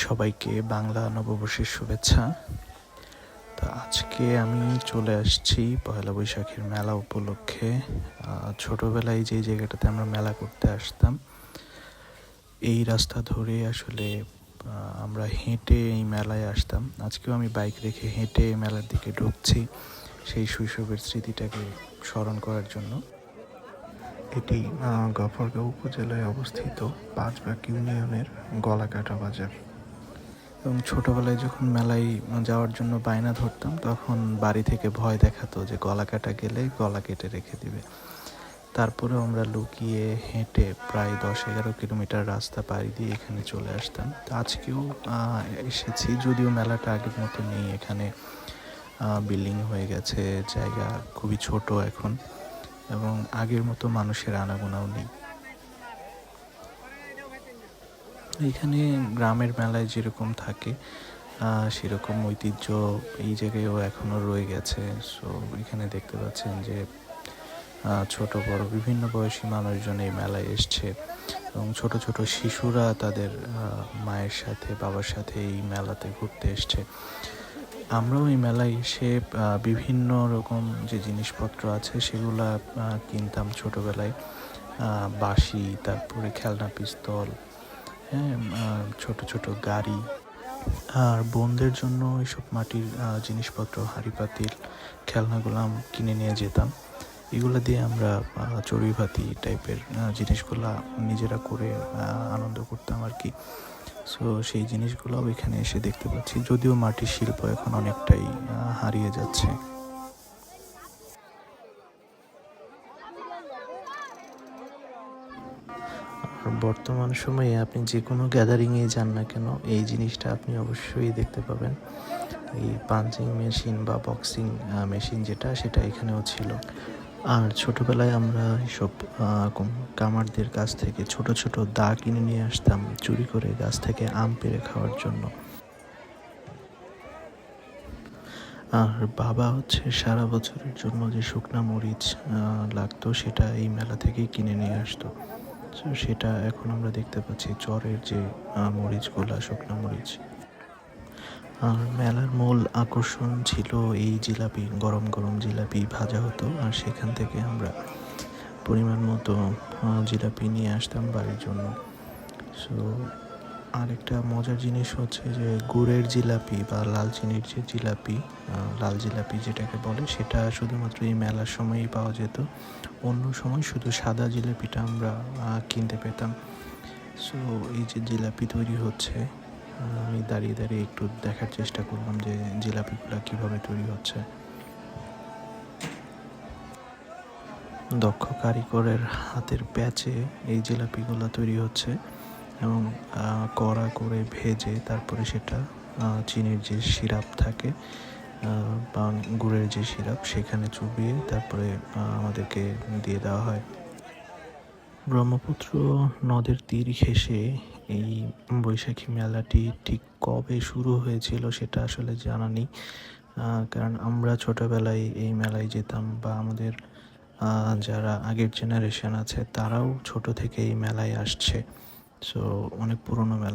সবাইকে বাংলা নববর্ষের শুভেচ্ছা। তো আজকে আমি চলে আসছি পয়লা বৈশাখের মেলা উপলক্ষে। ছোটোবেলায় যে জায়গাটাতে আমরা মেলা করতে আসতাম, এই রাস্তা ধরে আসলে আমরা হেঁটে এই মেলায় আসতাম। আজকেও আমি বাইক রেখে হেঁটে মেলার দিকে ঢুকছি সেই শৈশবের স্মৃতিটাকে স্মরণ করার জন্য। এটি গফরগাঁও উপজেলায় অবস্থিত পাঁচবাগ ইউনিয়নের গলাকাটা বাজার। এবং ছোটোবেলায় যখন মেলায় যাওয়ার জন্য বায়না ধরতাম, তখন বাড়ি থেকে ভয় দেখাতো যে গলা কাটা গেলে গলা কেটে রেখে দিবে। তারপরেও আমরা লুকিয়ে হেঁটে প্রায় 10-11 কিলোমিটার রাস্তা পাড়ি দিয়ে এখানে চলে আসতাম। তো আজকেও এসেছি, যদিও মেলাটা আগের মতো নেই। এখানে বিল্ডিং হয়ে গেছে, জায়গা খুবই ছোট এখন, এবং আগের মতো মানুষের আনাগোনাও নেই। এখানে গ্রামের মেলায় যেরকম থাকে সেরকম ঐতিহ্য এই জায়গায়ও এখনও রয়ে গেছে। সো এখানে দেখতে পাচ্ছেন যে ছোট বড় বিভিন্ন বয়সী মানুষজন এই মেলায় এসছে, এবং ছোট ছোট শিশুরা তাদের মায়ের সাথে বাবার সাথে এই মেলাতে ঘুরতে এসছে। আমরাও এই মেলায় এসে বিভিন্ন রকম যে জিনিসপত্র আছে সেগুলা কিনতাম ছোটোবেলায়। বাঁশি, তারপরে খেলনা পিস্তল, হ্যাঁ, ছোট ছোট গাড়ি, আর বোনদের জন্য এইসব মাটির জিনিসপত্র, হাঁড়ি পাতিল, খেলনাগুলো কিনে নিয়ে যেতাম। এগুলো দিয়ে আমরা চড়ুইভাতি টাইপের জিনিসগুলা নিজেরা করে আনন্দ করতাম আর কি। সো সেই জিনিসগুলোও এখানে এসে দেখতে পাচ্ছি, যদিও মাটির শিল্প এখন অনেকটাই হারিয়ে যাচ্ছে। বর্তমান সময়ে আপনি যে কোনো গ্যাদারিংয়ে যান না কেন, এই জিনিসটা আপনি অবশ্যই দেখতে পাবেন। এই পাঞ্চিং মেশিন বা বক্সিং মেশিন সেটা এখানেও ছিল। আর ছোটোবেলায় আমরা এইসব কামারদের কাছ থেকে ছোট ছোট দা কিনে নিয়ে আসতাম চুরি করে গাছ থেকে আম পেড়ে খাওয়ার জন্য। আর বাবা সারা বছরের জন্য যে শুকনা মরিচ লাগতো, সেটা এই মেলা থেকেই কিনে নিয়ে আসতো। তো সেটা এখন আমরা দেখতে পাচ্ছি, চরের যে মরিচগুলা, শুকনা মরিচ। আর মেলার মূল আকর্ষণ ছিল এই জিলাপি, গরম গরম জিলাপি ভাজা হতো, আর সেখান থেকে আমরা পরিমাণ মতো জিলাপি নিয়ে আসতাম বাড়ির জন্য। সো আরেকটা মজার জিনিস হচ্ছে যে গুড়ের জিলাপি বা লাল চিনির যে জিলাপি, লাল জিলাপি যেটাকে বলে, সেটা শুধুমাত্র এই মেলার সময়ই পাওয়া যেত। অন্য সময় শুধু সাদা জিলাপিটা আমরা কিনতে পেতাম। সো এই যে জিলাপি তৈরি হচ্ছে, আমি দাঁড়িয়ে দাঁড়িয়ে একটু দেখার চেষ্টা করলাম যে জিলাপিগুলো কীভাবে তৈরি হচ্ছে। দক্ষ কারিগরের হাতের প্যাচে এই জিলাপিগুলো তৈরি হচ্ছে, এবং কড়া করে ভেজে তারপরে সেটা চিনির যে সিরাপ থাকে বা গুড়ের যে সিরাপ, সেখানে চুবিয়ে তারপরে আমাদেরকে দিয়ে দেওয়া হয়। ব্রহ্মপুত্র নদের তীর ঘেঁষে এই বৈশাখী মেলাটি ঠিক কবে শুরু হয়েছিল সেটা আসলে জানা নেই, কারণ আমরা ছোটোবেলায় এই মেলায় যেতাম, বা আমাদের যারা আগের জেনারেশন আছে তারাও ছোট থেকে এই মেলায় আসছে। সো অনেক পুরনো মেলা।